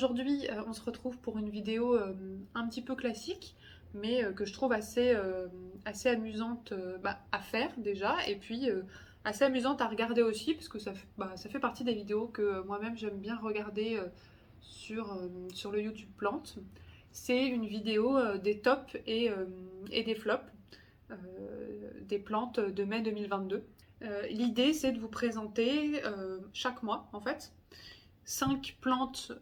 aujourd'hui, on se retrouve pour une vidéo un petit peu classique, mais que je trouve assez amusante à faire déjà, et puis assez amusante à regarder aussi, parce que ça fait partie des vidéos que moi-même j'aime bien regarder sur le YouTube Plantes. C'est une vidéo des tops et des flops euh, des plantes de mai 2022. L'idée, c'est de vous présenter chaque mois, en fait, 5 plantes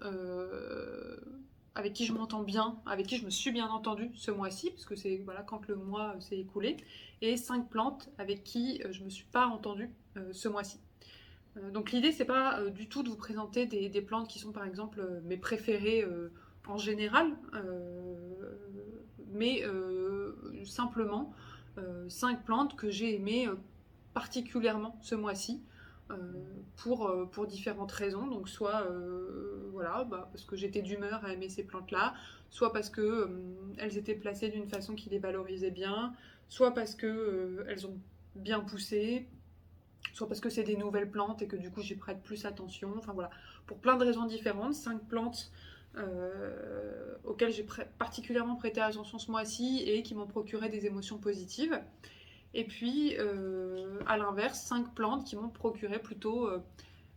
avec qui je m'entends bien, avec qui je me suis bien entendue ce mois-ci, parce que c'est voilà, quand le mois s'est écoulé, et 5 plantes avec qui je ne me suis pas entendue ce mois-ci. Donc l'idée, c'est pas du tout de vous présenter des plantes qui sont par exemple mes préférées en général, mais simplement 5 plantes que j'ai aimées particulièrement ce mois-ci euh, pour différentes raisons. Donc soit voilà, parce que j'étais d'humeur à aimer ces plantes-là, soit parce que elles étaient placées d'une façon qui les valorisait bien, soit parce que elles ont bien poussé, soit parce que c'est des nouvelles plantes et que du coup j'y prête plus attention. Enfin voilà, pour plein de raisons différentes, 5 plantes auxquelles j'ai particulièrement prêté attention ce mois-ci et qui m'ont procuré des émotions positives. Et puis, à l'inverse, 5 plantes qui m'ont procuré plutôt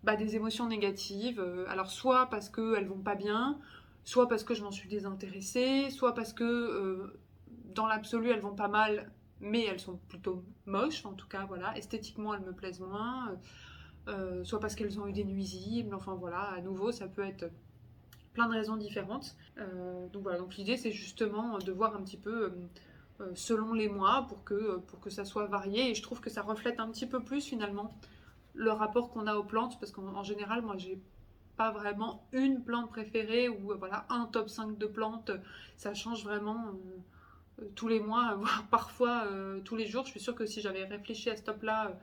des émotions négatives. Alors, soit parce qu'elles vont pas bien, soit parce que je m'en suis désintéressée, soit parce que dans l'absolu, elles vont pas mal, mais elles sont plutôt moches. En tout cas, voilà, esthétiquement, elles me plaisent moins. Soit parce qu'elles ont eu des nuisibles. Enfin, voilà, à nouveau, ça peut être plein de raisons différentes. Donc voilà, donc l'idée, c'est justement de voir un petit peu selon les mois pour que ça soit varié, et je trouve que ça reflète un petit peu plus finalement le rapport qu'on a aux plantes, parce qu'en général moi j'ai pas vraiment une plante préférée ou voilà un top 5 de plantes, ça change vraiment tous les mois, voire parfois tous les jours. Je suis sûre que si j'avais réfléchi à ce top là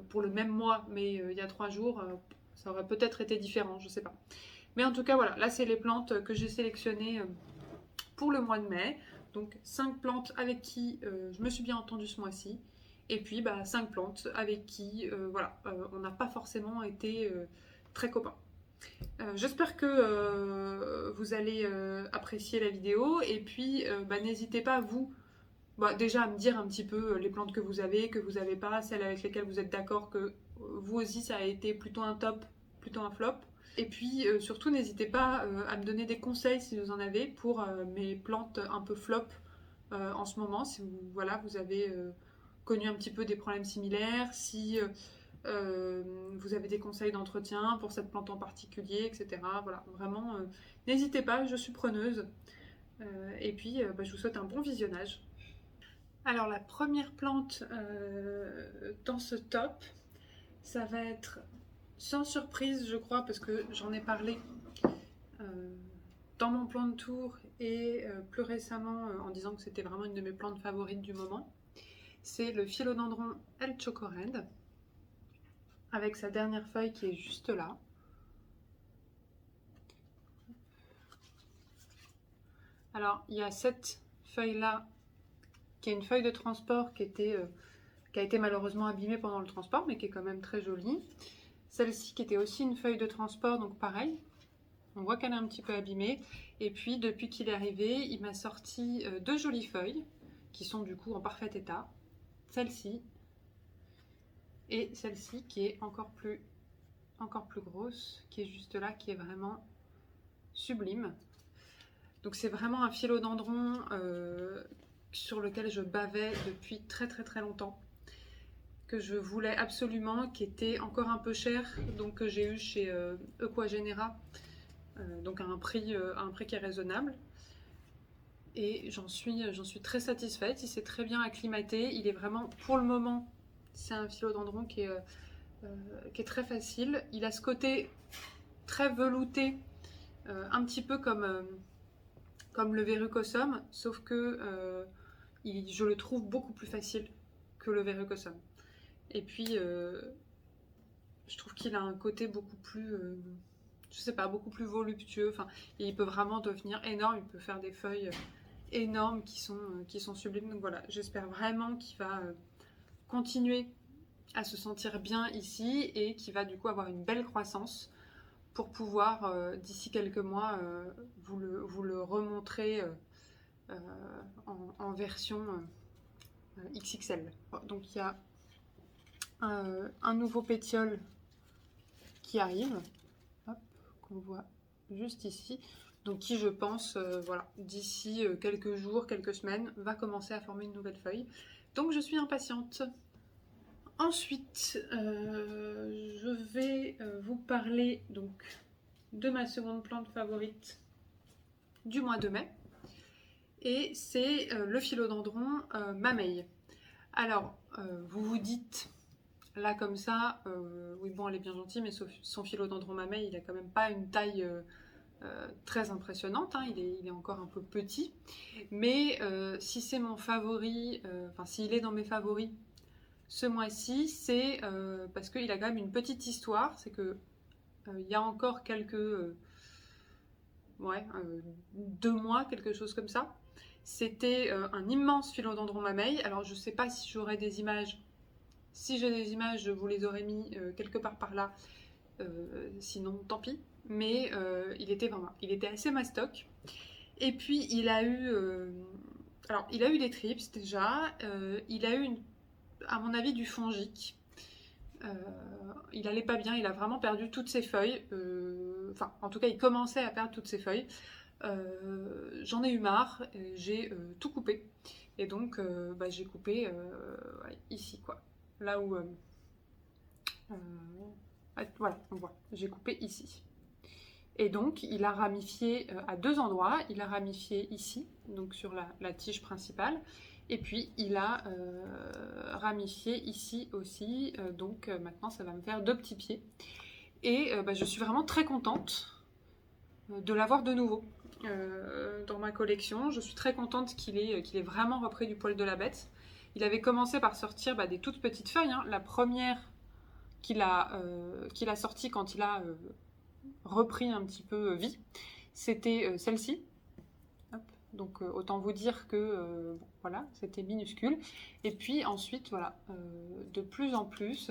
pour le même mois mais il y a 3 jours, ça aurait peut-être été différent, je sais pas. Mais en tout cas voilà, là c'est les plantes que j'ai sélectionnées pour le mois de mai. Donc 5 plantes avec qui je me suis bien entendue ce mois-ci. Et puis 5 plantes avec qui on n'a pas forcément été très copains. J'espère que vous allez apprécier la vidéo. Et puis n'hésitez pas vous déjà à me dire un petit peu les plantes que vous avez pas, celles avec lesquelles vous êtes d'accord que vous aussi ça a été plutôt un top, plutôt un flop. Et puis surtout, n'hésitez pas à me donner des conseils si vous en avez pour mes plantes un peu flop en ce moment. Si vous, voilà, vous avez connu un petit peu des problèmes similaires, si vous avez des conseils d'entretien pour cette plante en particulier, etc. Voilà, vraiment, n'hésitez pas, je suis preneuse. Et puis, je vous souhaite un bon visionnage. Alors, la première plante dans ce top, ça va être sans surprise, je crois, parce que j'en ai parlé dans mon plan de tour et plus récemment en disant que c'était vraiment une de mes plantes favorites du moment. C'est le philodendron El Chocorend, avec sa dernière feuille qui est juste là. Alors, il y a cette feuille-là, qui est une feuille de transport qui a été malheureusement abîmée pendant le transport, mais qui est quand même très jolie. Celle-ci qui était aussi une feuille de transport, donc pareil, on voit qu'elle est un petit peu abîmée. Et puis, depuis qu'il est arrivé, il m'a sorti 2 jolies feuilles, qui sont du coup en parfait état. Celle-ci, et celle-ci qui est encore plus grosse, qui est juste là, qui est vraiment sublime. Donc c'est vraiment un philodendron sur lequel je bavais depuis très très très longtemps, que je voulais absolument, qui était encore un peu cher, donc que j'ai eu chez Equagenera, donc à un prix qui est raisonnable. Et j'en suis très satisfaite, il s'est très bien acclimaté, il est vraiment, pour le moment, c'est un philodendron qui est très facile. Il a ce côté très velouté, un petit peu comme le verrucosum, sauf que je le trouve beaucoup plus facile que le verrucosum. Et puis, je trouve qu'il a un côté beaucoup plus, je sais pas, beaucoup plus voluptueux. Enfin, et il peut vraiment devenir énorme. Il peut faire des feuilles énormes qui sont sublimes. Donc voilà, j'espère vraiment qu'il va continuer à se sentir bien ici et qu'il va du coup avoir une belle croissance pour pouvoir, d'ici quelques mois, vous le remontrer en version XXL. Donc il y a un nouveau pétiole qui arrive, qu'on voit juste ici, donc qui je pense, voilà, d'ici quelques jours, quelques semaines, va commencer à former une nouvelle feuille. Donc je suis impatiente. Ensuite, je vais vous parler donc de ma seconde plante favorite du mois de mai. Et c'est le philodendron Mamey. Alors, vous vous dites, là comme ça, oui bon elle est bien gentille, mais son philodendron Mamey, il a quand même pas une taille très impressionnante, hein, il est encore un peu petit. Mais si c'est mon favori, enfin s'il est dans mes favoris, ce mois-ci, c'est parce qu'il a quand même une petite histoire, c'est que il y a encore quelques 2 mois, quelque chose comme ça. C'était un immense philodendron Mamey. Alors je sais pas si j'aurai des images. Si j'ai des images, je vous les aurais mis quelque part par là. Sinon, tant pis. Mais il était assez mastoc. Et puis il a eu, alors il a eu des trips déjà. Il a eu à mon avis du fongique. Il allait pas bien, il a vraiment perdu toutes ses feuilles. Enfin, en tout cas, il commençait à perdre toutes ses feuilles. J'en ai eu marre, j'ai tout coupé. Et donc, j'ai coupé ici, quoi. Là où... voilà, on voit. J'ai coupé ici. Et donc, il a ramifié à 2 endroits. Il a ramifié ici, donc sur la tige principale. Et puis, il a ramifié ici aussi. Donc, maintenant, ça va me faire 2 petits pieds. Et je suis vraiment très contente de l'avoir de nouveau dans ma collection. Je suis très contente qu'il ait vraiment repris du poil de la bête. Il avait commencé par sortir des toutes petites feuilles. Hein. La première qu'il a sortie quand il a repris un petit peu vie, c'était celle-ci. Donc autant vous dire que voilà, c'était minuscule. Et puis ensuite, voilà, de plus en plus,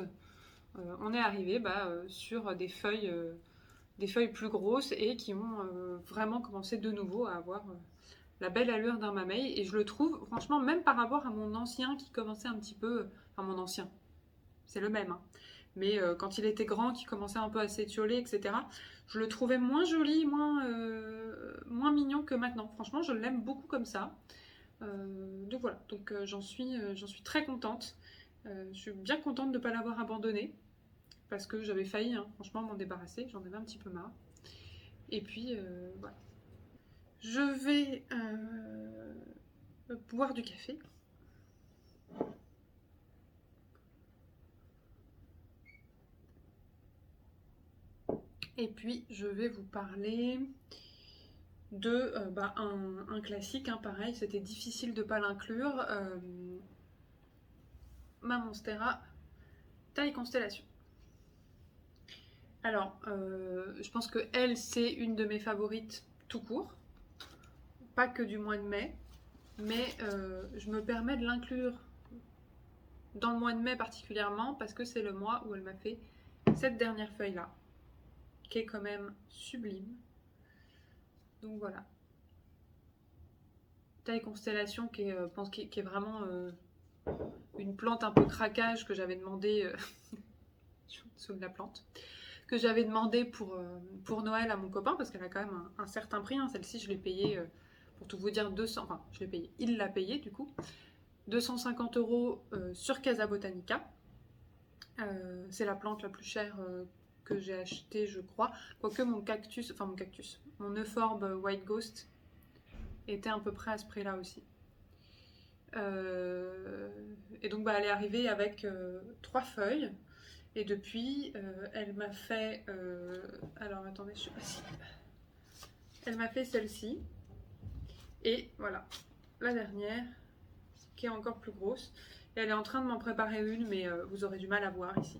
on est arrivé sur des feuilles plus grosses et qui ont vraiment commencé de nouveau à avoir la belle allure d'un Mamey. Et je le trouve, franchement, même par rapport à mon ancien qui commençait un petit peu... Enfin, mon ancien, c'est le même, hein. Mais quand il était grand, qui commençait un peu à s'étioler, etc., je le trouvais moins joli, moins mignon que maintenant. Franchement, je l'aime beaucoup comme ça. Donc voilà, donc j'en suis très contente. Je suis bien contente de ne pas l'avoir abandonné, parce que j'avais failli, hein, franchement, m'en débarrasser. J'en avais un petit peu marre. Et puis, voilà. Je vais boire du café. Et puis, je vais vous parler de un classique, hein, pareil, c'était difficile de ne pas l'inclure. Ma Monstera taille constellation. Alors, je pense que elle, c'est une de mes favorites tout court. Pas que du mois de mai, mais je me permets de l'inclure dans le mois de mai particulièrement parce que c'est le mois où elle m'a fait cette dernière feuille-là, qui est quand même sublime. Donc voilà. Taille constellation qui est vraiment une plante un peu craquage que j'avais demandé sous de la plante, que j'avais demandé pour Noël à mon copain parce qu'elle a quand même un certain prix, hein. Celle-ci je l'ai payée, pour tout vous dire, 200, enfin je l'ai payée, il l'a payée du coup, 250 € sur Casa Botanica. C'est la plante la plus chère que j'ai achetée, je crois, quoique mon Euphorbia White Ghost était à peu près à ce prix-là aussi. Et donc elle est arrivée avec 3 feuilles. Et depuis, elle m'a fait... alors attendez, je sais pas si... Elle m'a fait celle-ci. Et voilà, la dernière, qui est encore plus grosse. Et elle est en train de m'en préparer une, mais vous aurez du mal à voir ici.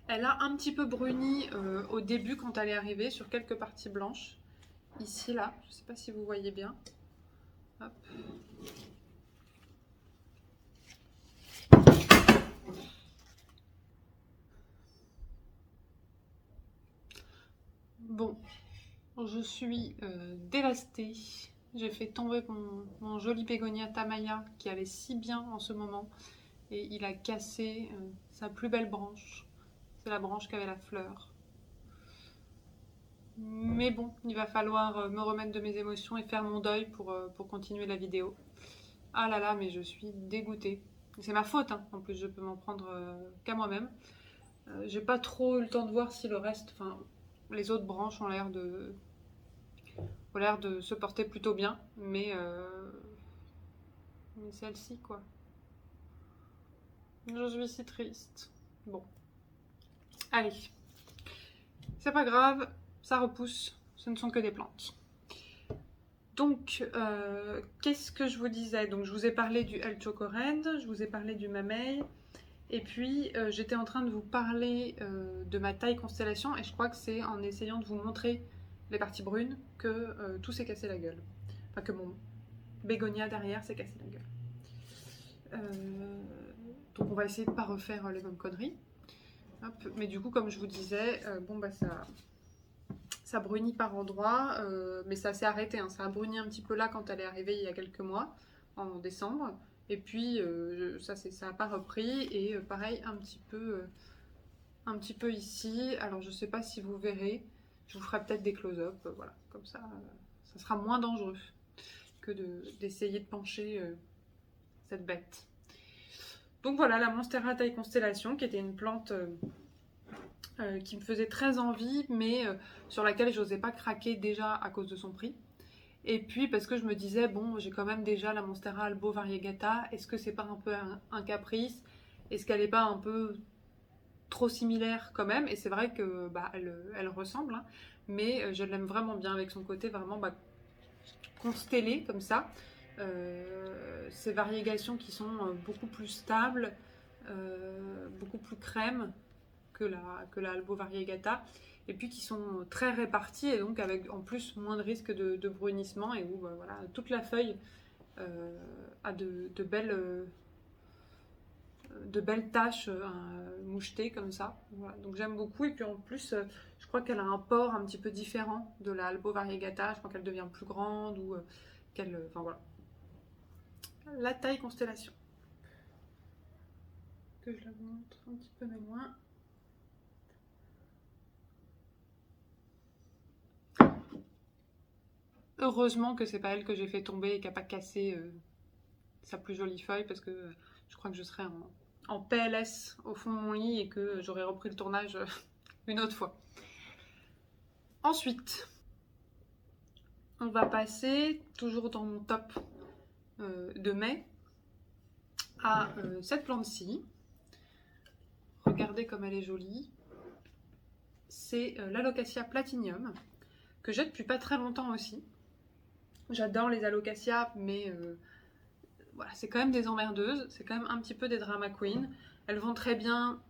Elle a un petit peu bruni au début quand elle est arrivée, sur quelques parties blanches. Ici, là, je ne sais pas si vous voyez bien. Hop. je suis dévastée. J'ai fait tomber mon joli bégonia Tamaya qui allait si bien en ce moment. Et il a cassé sa plus belle branche. C'est la branche qui avait la fleur. Mais bon, il va falloir me remettre de mes émotions et faire mon deuil pour continuer la vidéo. Ah là là, mais je suis dégoûtée. C'est ma faute, hein. En plus je peux m'en prendre qu'à moi-même. J'ai pas trop eu le temps de voir si le reste, enfin les autres branches ont l'air de se porter plutôt bien, mais celle-ci quoi. Je suis si triste. Bon, allez, c'est pas grave, ça repousse, ce ne sont que des plantes. Donc, qu'est-ce que je vous disais? Donc, je vous ai parlé du El Chocorend, je vous ai parlé du Mamey, et puis j'étais en train de vous parler de ma taille constellation, et je crois que c'est en essayant de vous montrer les parties brunes que tout s'est cassé la gueule. Enfin, que mon bégonia derrière s'est cassé la gueule. Donc, on va essayer de ne pas refaire les mêmes conneries. Hop. Mais du coup, comme je vous disais, bon, bah ça brunit par endroits, mais ça s'est arrêté, hein. Ça a bruni un petit peu là quand elle est arrivée il y a quelques mois, en décembre. Et puis ça n'a pas repris. Et pareil, un petit peu ici. Alors je sais pas si vous verrez, je vous ferai peut-être des close-up, voilà, comme ça, ça sera moins dangereux que d'essayer de pencher cette bête. Donc voilà, la Monstera taille constellation, qui était une plante qui me faisait très envie, mais sur laquelle je n'osais pas craquer déjà à cause de son prix. Et puis parce que je me disais, bon, j'ai quand même déjà la Monstera Albo Variegata, est-ce que c'est pas un peu un caprice? Est-ce qu'elle n'est pas un peu trop similaire quand même? Et c'est vrai que bah, elle ressemble, hein, mais je l'aime vraiment bien avec son côté vraiment constellé comme ça. Ces variégations qui sont beaucoup plus stables, beaucoup plus crème que la Albo Variegata, et puis qui sont très réparties et donc avec en plus moins de risque de brunissement, et où voilà, toute la feuille a de belles taches mouchetées comme ça. Voilà. Donc j'aime beaucoup, et puis en plus je crois qu'elle a un port un petit peu différent de la Albo Variegata. Je crois qu'elle devient plus grande, ou enfin voilà. La taille constellation, que je la montre un petit peu de loin. Heureusement que c'est pas elle que j'ai fait tomber et qui n'a pas cassé sa plus jolie feuille, parce que je crois que je serais en PLS au fond de mon lit et que j'aurais repris le tournage une autre fois. Ensuite, on va passer, toujours dans mon top de mai, à cette plante-ci. Regardez comme elle est jolie. C'est l'Alocasia Platinium, que j'ai depuis pas très longtemps aussi. J'adore les Alocasia, mais voilà, c'est quand même des emmerdeuses, c'est quand même un petit peu des drama queens. Elles vont très bien,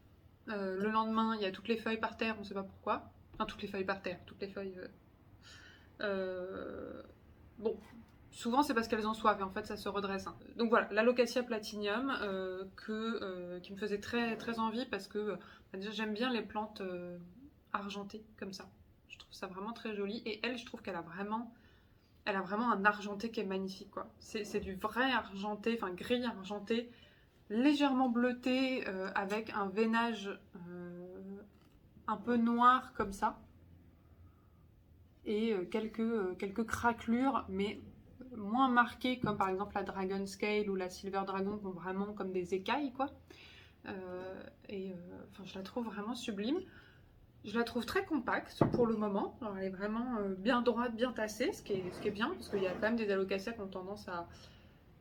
le lendemain il y a toutes les feuilles par terre, on ne sait pas pourquoi. Enfin, toutes les feuilles par terre, toutes les feuilles... bon, souvent c'est parce qu'elles ont soif, et en fait ça se redresse. Hein. Donc voilà, l'Alocasia Platinium, qui me faisait très, très envie, parce que déjà j'aime bien les plantes argentées comme ça. Je trouve ça vraiment très joli, et elle, je trouve qu'elle a vraiment un argenté qui est magnifique, quoi. C'est du vrai argenté, enfin gris argenté, légèrement bleuté, avec un veinage un peu noir comme ça, et quelques craquelures, mais moins marquées, comme par exemple la Dragon Scale ou la Silver Dragon, qui ont vraiment comme des écailles, quoi. Enfin, je la trouve vraiment sublime. Je la trouve très compacte pour le moment. Alors, elle est vraiment bien droite, bien tassée, ce qui est bien, parce qu'il y a quand même des Alocasia qui ont tendance à,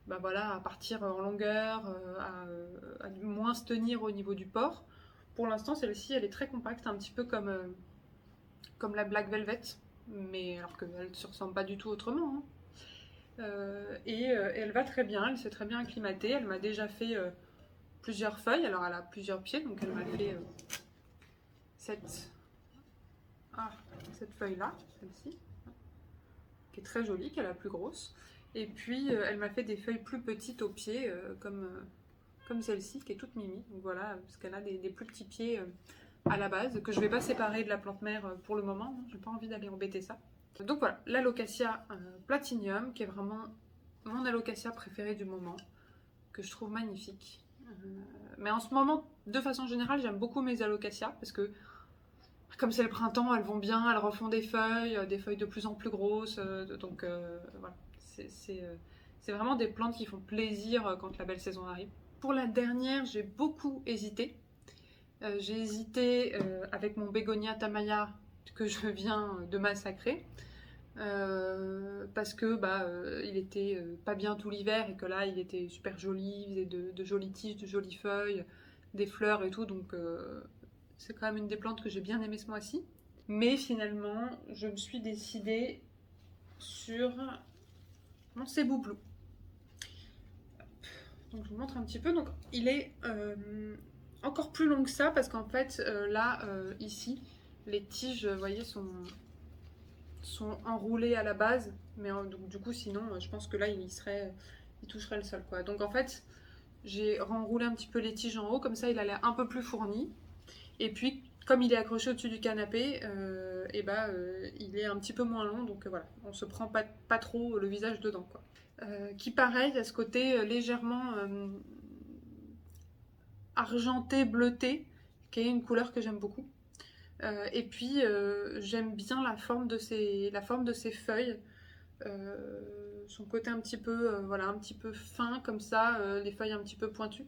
à partir en longueur, à moins se tenir au niveau du port. Pour l'instant, celle-ci, elle est très compacte, un petit peu comme la Black Velvet, mais alors qu'elle ne se ressemble pas du tout autrement. Hein. Elle va très bien, elle s'est très bien acclimatée. Elle m'a déjà fait plusieurs feuilles. Alors, elle a plusieurs pieds, donc elle m'a fait cette feuille-là, celle-ci, qui est très jolie, qui est la plus grosse. Et puis, elle m'a fait des feuilles plus petites aux pieds, comme celle-ci, qui est toute mimi. Donc voilà, parce qu'elle a des plus petits pieds à la base, que je ne vais pas séparer de la plante mère pour le moment. J'ai pas envie d'aller embêter ça. Donc voilà, l'Alocasia Platinium, qui est vraiment mon Alocasia préféré du moment, que je trouve magnifique. Mais en ce moment, de façon générale, j'aime beaucoup mes Alocasias, parce que comme c'est le printemps, elles vont bien, elles refont des feuilles de plus en plus grosses, donc voilà, c'est vraiment des plantes qui font plaisir quand la belle saison arrive. Pour la dernière, j'ai beaucoup hésité. J'ai hésité avec mon bégonia tamaya que je viens de massacrer. Parce que il était pas bien tout l'hiver et que là il était super joli, il faisait de jolies tiges, de jolies feuilles, des fleurs et tout, donc c'est quand même une des plantes que j'ai bien aimé ce mois-ci. Mais finalement, je me suis décidée sur mon Cebu Blue. Donc je vous montre un petit peu. Donc il est encore plus long que ça parce qu'en fait ici les tiges, vous voyez, sont enroulées à la base, mais donc du coup sinon je pense que là il toucherait le sol quoi. Donc en fait j'ai renroulé un petit peu les tiges en haut, comme ça il a l'air un peu plus fourni. Et puis comme il est accroché au-dessus du canapé, il est un petit peu moins long, donc voilà, on se prend pas trop le visage dedans quoi. Qui pareil à ce côté légèrement argenté, bleuté, qui est une couleur que j'aime beaucoup. Et puis j'aime bien la forme de ses feuilles, son côté un petit peu, un petit peu fin comme ça, les feuilles un petit peu pointues.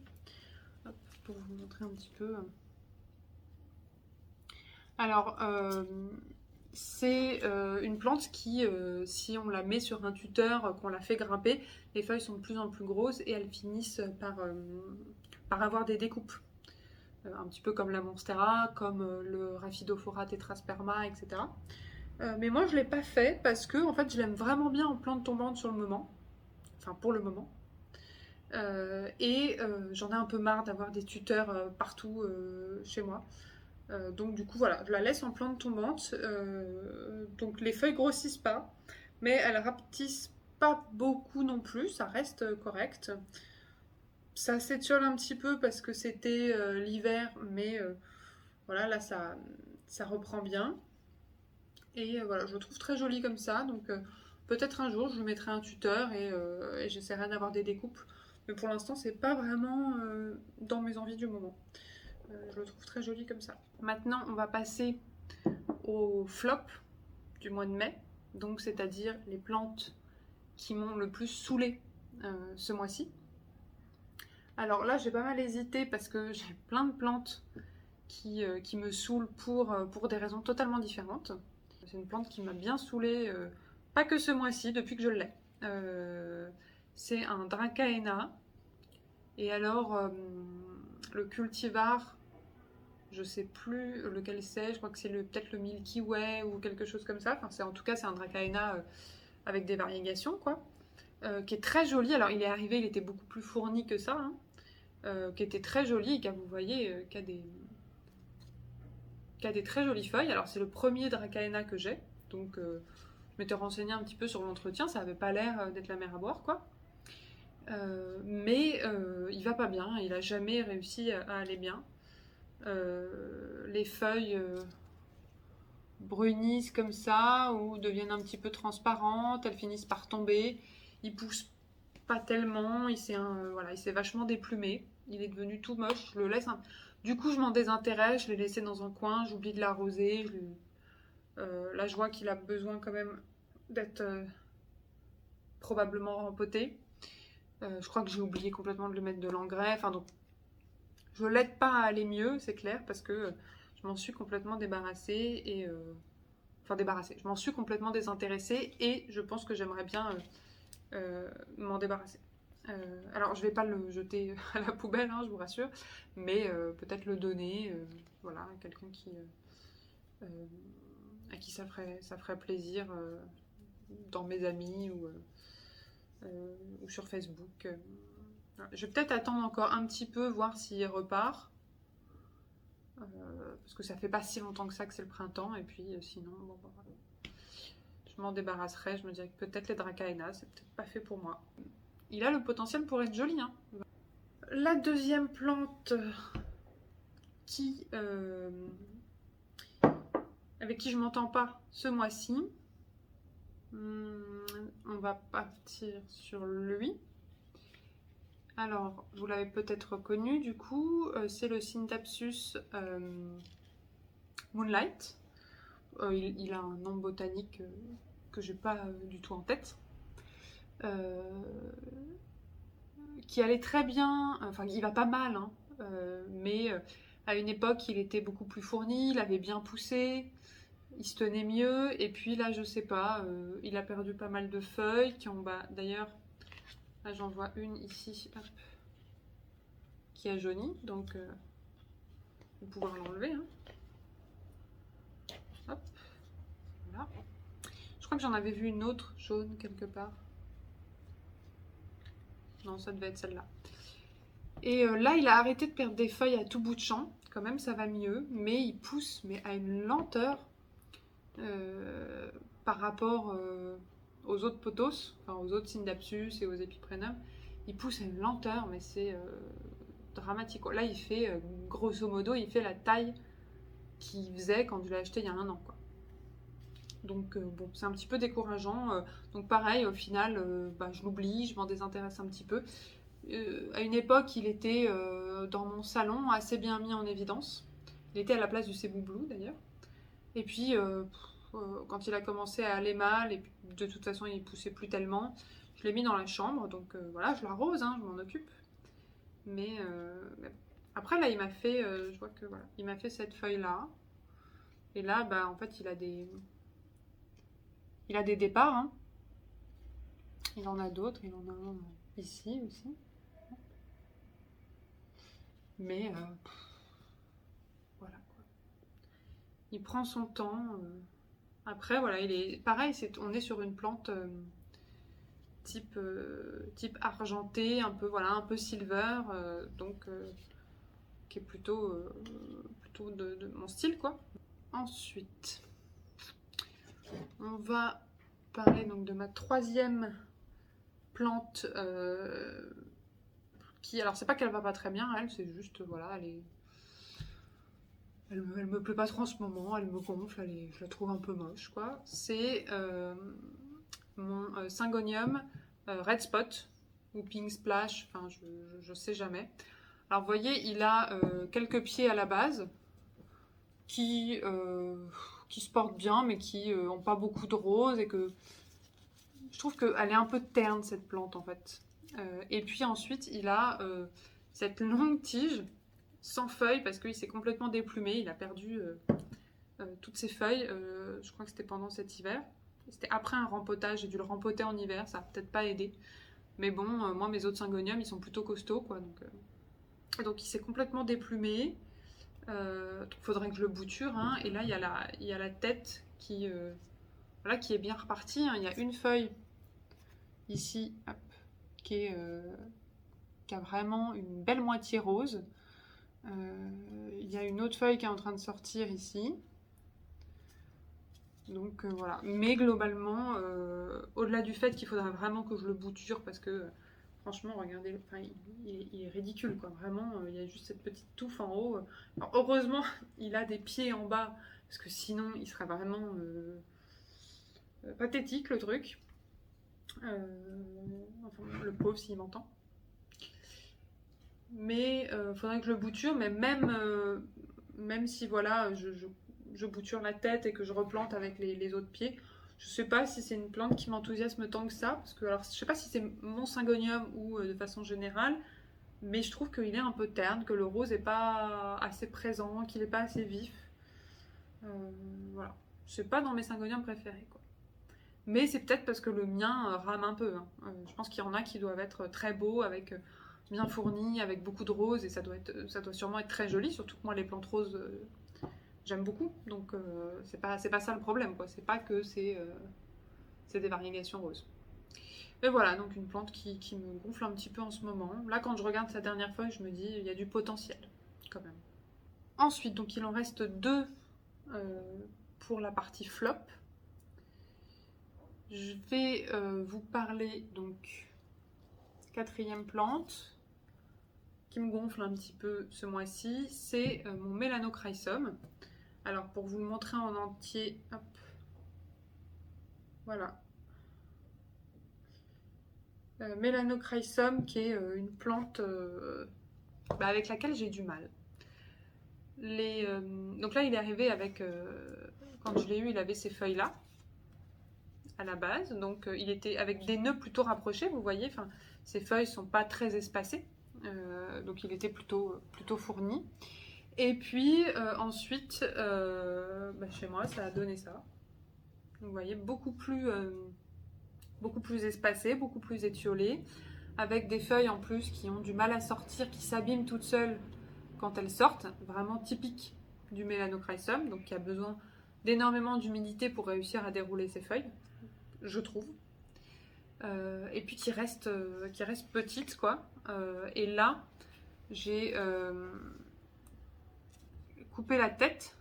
Hop, pour vous montrer un petit peu. Alors c'est une plante qui, si on la met sur un tuteur, qu'on la fait grimper, les feuilles sont de plus en plus grosses et elles finissent par avoir des découpes. Un petit peu comme la Monstera, comme le Rhaphidophora tetrasperma, etc. Mais moi je ne l'ai pas fait parce que en fait, je l'aime vraiment bien en plante tombante sur le moment. Enfin pour le moment. J'en ai un peu marre d'avoir des tuteurs partout chez moi. Donc du coup voilà, je la laisse en plante tombante. Donc les feuilles grossissent pas, mais elles rapetissent pas beaucoup non plus, ça reste correct. Ça s'étiole un petit peu parce que c'était l'hiver, mais voilà, là ça reprend bien. Et voilà, je le trouve très joli comme ça, donc peut-être un jour je lui mettrai un tuteur et j'essaierai d'avoir des découpes. Mais pour l'instant, c'est pas vraiment dans mes envies du moment. Je le trouve très joli comme ça. Maintenant, on va passer au flop du mois de mai, donc c'est-à-dire les plantes qui m'ont le plus saoulée ce mois-ci. Alors là, j'ai pas mal hésité parce que j'ai plein de plantes qui me saoulent pour des raisons totalement différentes. C'est une plante qui m'a bien saoulée, pas que ce mois-ci, depuis que je l'ai. C'est un Dracaena. Et alors, le cultivar, je sais plus lequel c'est, je crois que c'est peut-être le Milky Way ou quelque chose comme ça. Enfin, en tout cas, c'est un Dracaena avec des variegations, quoi. Qui est très joli. Alors, il est arrivé, il était beaucoup plus fourni que ça, hein. Qui était très joli et vous voyez, qui a des très jolies feuilles. Alors c'est le premier Dracaena que j'ai, donc je m'étais renseignée un petit peu sur l'entretien, ça avait pas l'air d'être la mer à boire quoi. Mais il va pas bien, il a jamais réussi à aller bien. Les feuilles brunissent comme ça ou deviennent un petit peu transparentes, elles finissent par tomber, il pousse pas tellement, il s'est vachement déplumé, il est devenu tout moche, je le laisse Du coup, je m'en désintéresse, je l'ai laissé dans un coin, j'oublie de l'arroser. Là, je vois qu'il a besoin quand même d'être probablement rempoté. Je crois que j'ai oublié complètement de lui mettre de l'engrais. Enfin, donc, je l'aide pas à aller mieux, c'est clair, parce que je m'en suis complètement débarrassée. Je m'en suis complètement désintéressée et je pense que j'aimerais bien m'en débarrasser. Alors, je vais pas le jeter à la poubelle, hein, je vous rassure, mais peut-être le donner, voilà, à quelqu'un à qui ça ferait plaisir dans mes amis ou sur Facebook. Voilà. Je vais peut-être attendre encore un petit peu, voir s'il repart, parce que ça fait pas si longtemps que ça que c'est le printemps, et puis sinon, bon, voilà. Je m'en débarrasserai, je me dirais que peut-être les Dracaena, c'est peut-être pas fait pour moi. Il a le potentiel pour être joli, hein. La deuxième plante avec qui je m'entends pas ce mois-ci, On va partir sur lui. Alors, vous l'avez peut-être reconnu, du coup, c'est le Scindapsus Moonlight. Il a un nom botanique que j'ai pas du tout en tête. Qui allait très bien, enfin il va pas mal, hein, mais à une époque il était beaucoup plus fourni, il avait bien poussé, il se tenait mieux, et puis là je sais pas, il a perdu pas mal de feuilles qui ont, bah d'ailleurs, là j'en vois une ici, hop, qui a jauni, donc on va pouvoir l'enlever, hein. Hop, voilà. Je crois que j'en avais vu une autre jaune quelque part. Non, ça devait être celle-là. Et là, il a arrêté de perdre des feuilles à tout bout de champ. Quand même, ça va mieux. Mais il pousse mais à une lenteur par rapport aux autres pothos, enfin aux autres Scindapsus et aux Epiprenum. Il pousse à une lenteur, mais c'est dramatique. Là, il fait, grosso modo, il fait la taille qu'il faisait quand je l'ai acheté il y a 1 an, quoi. Donc bon, c'est un petit peu décourageant. Donc pareil, au final, je l'oublie, je m'en désintéresse un petit peu. À une époque, il était dans mon salon, assez bien mis en évidence. Il était à la place du Cebu Blue d'ailleurs. Et puis, quand il a commencé à aller mal, et de toute façon il poussait plus tellement, je l'ai mis dans la chambre. Donc voilà, je l'arrose, hein, je m'en occupe. Mais après là, il m'a fait, je vois que voilà, il m'a fait cette feuille là. Et là, bah en fait, il a des départs, hein. Il en a d'autres, il en a un ici aussi. Mais voilà quoi. Il prend son temps. Après, voilà, il est pareil, on est sur une plante type argenté, un peu, voilà, un peu silver, donc qui est plutôt de mon style, quoi. Ensuite, on va parler donc de ma 3e plante qui, alors c'est pas qu'elle va pas très bien, elle, c'est juste, voilà, elle me plaît pas trop en ce moment, elle me gonfle, je la trouve un peu moche, quoi. C'est mon Syngonium Red Spot ou Pink Splash, enfin je sais jamais. Alors vous voyez, il a quelques pieds à la base qui se portent bien mais qui n'ont pas beaucoup de roses, et que je trouve qu'elle est un peu terne cette plante en fait. Et puis ensuite il a cette longue tige sans feuilles parce qu'il s'est complètement déplumé, il a perdu toutes ses feuilles, je crois que c'était pendant cet hiver. C'était après un rempotage, j'ai dû le rempoter en hiver, ça a peut-être pas aidé. Mais bon, moi mes autres Syngoniums ils sont plutôt costauds, quoi. Donc il s'est complètement déplumé. Donc faudrait que je le bouture, hein. Et là il y a la tête qui est bien repartie, hein. Il y a une feuille ici, hop, qui a vraiment une belle moitié rose. Il y a une autre feuille qui est en train de sortir ici. Donc voilà. Mais globalement, au-delà du fait qu'il faudra vraiment que je le bouture, parce que franchement, regardez, enfin, il est ridicule, quoi. Vraiment, il y a juste cette petite touffe en haut. Alors, heureusement, il a des pieds en bas, parce que sinon, il serait vraiment pathétique, le truc. Enfin, le pauvre, s'il m'entend. Mais faudrait que je le bouture, mais même si, voilà, je bouture la tête et que je replante avec les autres pieds, je sais pas si c'est une plante qui m'enthousiasme tant que ça, parce que, alors, je sais pas si c'est mon Syngonium ou de façon générale, mais je trouve qu'il est un peu terne, que le rose est pas assez présent, qu'il est pas assez vif. Voilà. C'est pas dans mes Syngoniums préférés, quoi. Mais c'est peut-être parce que le mien rame un peu, hein. Je pense qu'il y en a qui doivent être très beaux, avec bien fournis, avec beaucoup de roses, et ça doit sûrement être très joli, surtout que moi les plantes roses j'aime beaucoup, donc c'est pas ça le problème, quoi. C'est pas que c'est des variégations roses. Mais voilà, donc une plante qui me gonfle un petit peu en ce moment. Là, quand je regarde sa dernière feuille, je me dis il y a du potentiel quand même. Ensuite, donc il en reste 2 pour la partie flop. Je vais vous parler donc 4e plante qui me gonfle un petit peu ce mois-ci, c'est mon Melanochrysum. Alors pour vous le montrer en entier, hop, voilà, Melanochrysum, qui est une plante avec laquelle j'ai du mal. Donc là, il est arrivé avec... quand je l'ai eu, il avait ces feuilles-là, à la base. Donc il était avec des nœuds plutôt rapprochés, vous voyez. Enfin, ses feuilles ne sont pas très espacées. Donc il était plutôt fourni. Et puis ensuite, chez moi, ça a donné ça. Vous voyez, beaucoup plus espacé, beaucoup plus étiolé, avec des feuilles en plus qui ont du mal à sortir, qui s'abîment toutes seules quand elles sortent, vraiment typique du Melanochrysum, donc qui a besoin d'énormément d'humidité pour réussir à dérouler ses feuilles, je trouve. Et puis qui reste petite, quoi. Et là, j'ai coupé la tête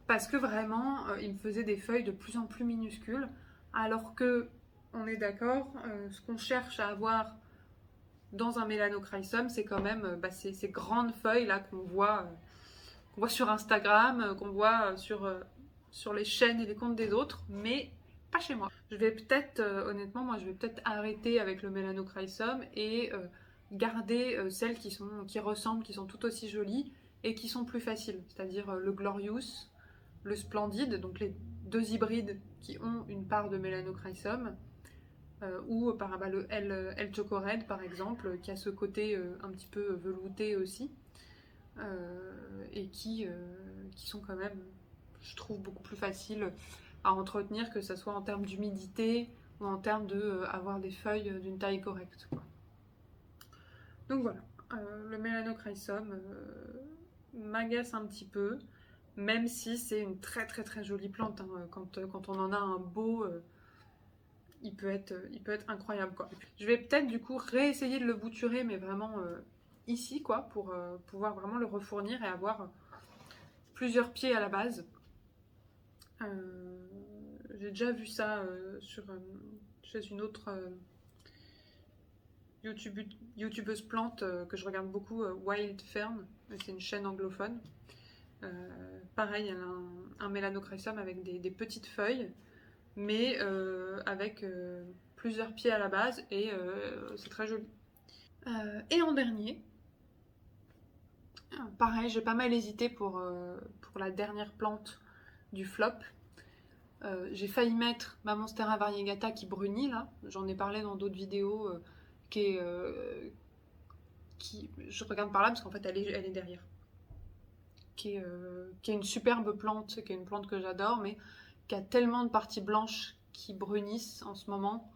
parce que vraiment, il me faisait des feuilles de plus en plus minuscules, alors que, on est d'accord, ce qu'on cherche à avoir dans un Melanochrysum, c'est quand même ces grandes feuilles là qu'on voit sur Instagram, qu'on voit sur les chaînes et les comptes des autres, mais pas chez moi. Je vais peut-être, honnêtement, moi je vais peut-être arrêter avec le Melanochrysum et garder celles qui ressemblent, qui sont tout aussi jolies et qui sont plus faciles, c'est-à-dire le Glorious, le Splendide, donc les deux hybrides qui ont une part de Melanochrysum, ou le L Choco Red par exemple, qui a ce côté un petit peu velouté aussi, et qui sont quand même, je trouve, beaucoup plus faciles à entretenir, que ce soit en termes d'humidité ou en termes d'avoir des feuilles d'une taille correcte, quoi. Donc voilà, le Melanochrysum m'agace un petit peu, même si c'est une très très très jolie plante, hein. Quand on en a un beau, il peut être incroyable, quoi. Je vais peut-être du coup réessayer de le bouturer, mais vraiment ici, quoi, pour pouvoir vraiment le refournir et avoir plusieurs pieds à la base. J'ai déjà vu ça chez une autre youtubeuse plante que je regarde beaucoup, Wild Fern, c'est une chaîne anglophone. Pareil, elle a un Melanochrysum avec des petites feuilles, mais avec plusieurs pieds à la base, et c'est très joli. Et en dernier, pareil, j'ai pas mal hésité pour la dernière plante du flop. J'ai failli mettre ma Monstera variegata qui brunit là, j'en ai parlé dans d'autres vidéos, qui je regarde par là parce qu'en fait elle est derrière, qui est une superbe plante, qui est une plante que j'adore, mais qui a tellement de parties blanches qui brunissent en ce moment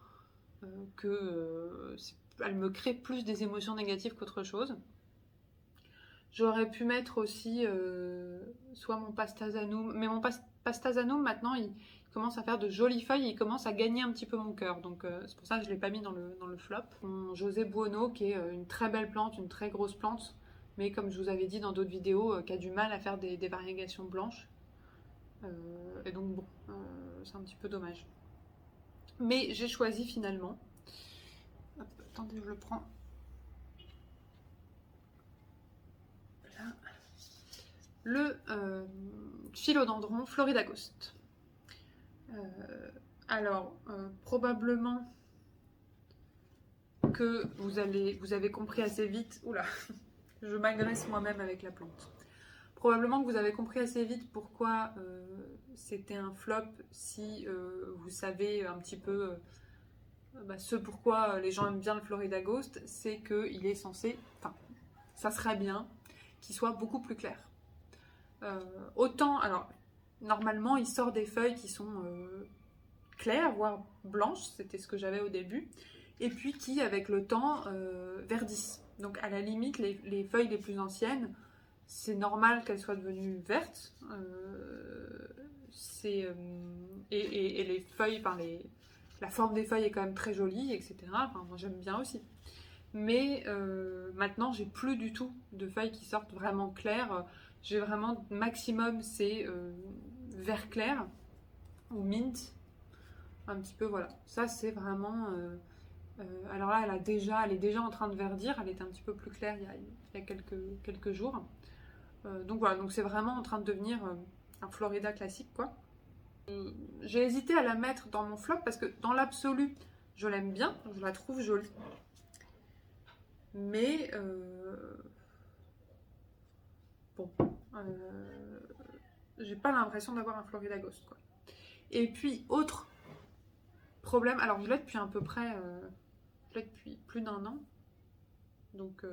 que elle me crée plus des émotions négatives qu'autre chose. J'aurais pu mettre aussi soit mon Pastazanum, mais mon Pastazanum maintenant il commence à faire de jolies feuilles et il commence à gagner un petit peu mon cœur, donc c'est pour ça que je ne l'ai pas mis dans le flop. Mon José Buono, qui est une très belle plante, une très grosse plante, mais comme je vous avais dit dans d'autres vidéos, qui a du mal à faire des variegations blanches. Et donc bon, c'est un petit peu dommage. Mais j'ai choisi finalement, hop, attendez, je le prends là, le Philodendron Florida Ghost. Alors, probablement que vous avez compris assez vite, oula, je m'agresse moi-même avec la plante. Probablement que vous avez compris assez vite pourquoi c'était un flop, si vous savez un petit peu ce pourquoi les gens aiment bien le Florida Ghost, c'est qu'il est censé, enfin, ça serait bien qu'il soit beaucoup plus clair. Autant, alors, normalement, il sort des feuilles qui sont claires, voire blanches, c'était ce que j'avais au début, et puis qui, avec le temps, verdissent. Donc, à la limite, les feuilles les plus anciennes, c'est normal qu'elles soient devenues vertes, et les feuilles, enfin, la forme des feuilles est quand même très jolie, etc. Enfin, moi, j'aime bien aussi. Mais maintenant, j'ai plus du tout de feuilles qui sortent vraiment claires. J'ai vraiment, maximum, c'est vert clair ou mint. Un petit peu, voilà. Ça, c'est vraiment... alors là, elle est déjà en train de verdir. Elle était un petit peu plus claire il y a quelques jours. Donc voilà, donc c'est vraiment en train de devenir un Florida classique, quoi. J'ai hésité à la mettre dans mon flop parce que dans l'absolu, je l'aime bien, je la trouve jolie. Mais bon, j'ai pas l'impression d'avoir un Florida Ghost, quoi. Et puis, autre problème, alors je l'ai depuis à peu près, je l'ai depuis plus d'1 an. Donc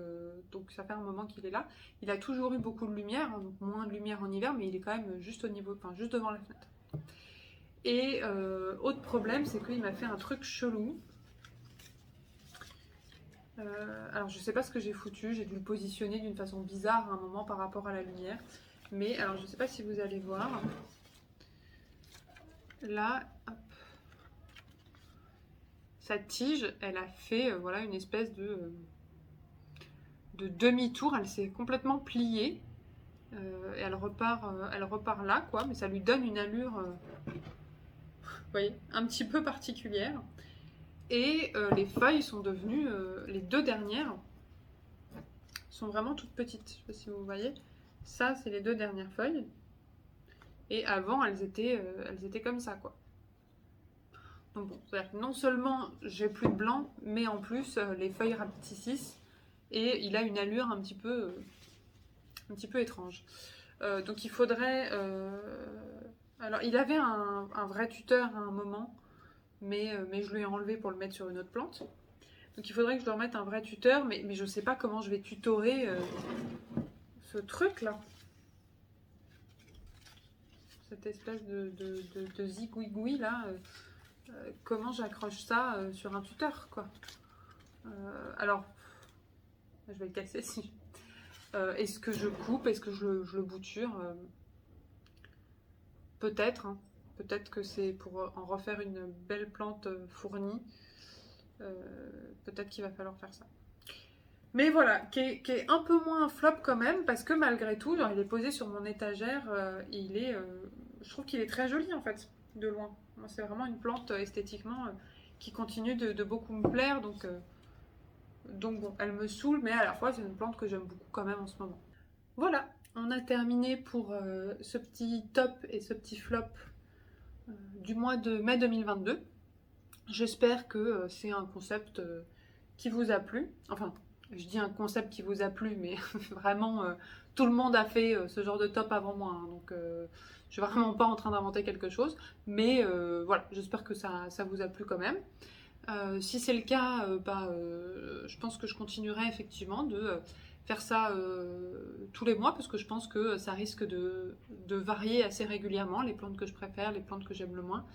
ça fait un moment qu'il est là. Il a toujours eu beaucoup de lumière, hein, donc moins de lumière en hiver, mais il est quand même juste au niveau, enfin juste devant la fenêtre. Et autre problème, c'est qu'il m'a fait un truc chelou. Alors je sais pas ce que j'ai foutu, j'ai dû le positionner d'une façon bizarre à un moment par rapport à la lumière. Mais alors je sais pas si vous allez voir. Là, hop. Sa tige, elle a fait voilà, une espèce de demi-tour, elle s'est complètement pliée. Et elle repart là, quoi, mais ça lui donne une allure, vous voyez, un petit peu particulière. Et les feuilles sont devenues, les 2 dernières sont vraiment toutes petites. Je sais pas si vous voyez. Ça, c'est les 2 dernières feuilles. Et avant, elles étaient comme ça, quoi. Donc bon, c'est-à-dire que non seulement j'ai plus de blanc, mais en plus, les feuilles rapetissent. Et il a une allure un petit peu étrange. Donc il faudrait... Alors, il avait un vrai tuteur à un moment, mais je lui ai enlevé pour le mettre sur une autre plante. Donc il faudrait que je leur mette un vrai tuteur, mais je sais pas comment je vais tutorer ce truc-là. Cette espèce de zigouigoui, là. Comment j'accroche ça sur un tuteur, quoi. Alors, je vais le casser si... est-ce que je coupe? Est-ce que je le bouture? Peut-être, hein. Peut-être que c'est pour en refaire une belle plante fournie. Peut-être qu'il va falloir faire ça. Mais voilà, qui est un peu moins un flop quand même, parce que malgré tout, genre, il est posé sur mon étagère, je trouve qu'il est très joli en fait, de loin. C'est vraiment une plante esthétiquement qui continue de beaucoup me plaire, donc bon, elle me saoule, mais à la fois c'est une plante que j'aime beaucoup quand même en ce moment. Voilà, on a terminé pour ce petit top et ce petit flop du mois de mai 2022. J'espère que c'est un concept qui vous a plu. Enfin, je dis un concept qui vous a plu, mais vraiment, tout le monde a fait ce genre de top avant moi. Hein, donc, je suis vraiment pas en train d'inventer quelque chose. Mais voilà, j'espère que ça vous a plu quand même. Si c'est le cas, je pense que je continuerai effectivement de faire ça tous les mois parce que je pense que ça risque de varier assez régulièrement, les plantes que je préfère, les plantes que j'aime le moins.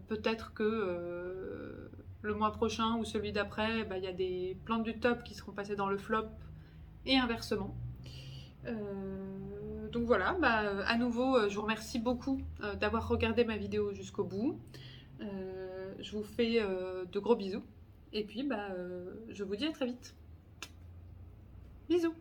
Peut-être que le mois prochain ou celui d'après, il y a des plantes du top qui seront passées dans le flop et inversement. Donc voilà, à nouveau, je vous remercie beaucoup d'avoir regardé ma vidéo jusqu'au bout. Je vous fais de gros bisous. Et puis, je vous dis à très vite. Bisous!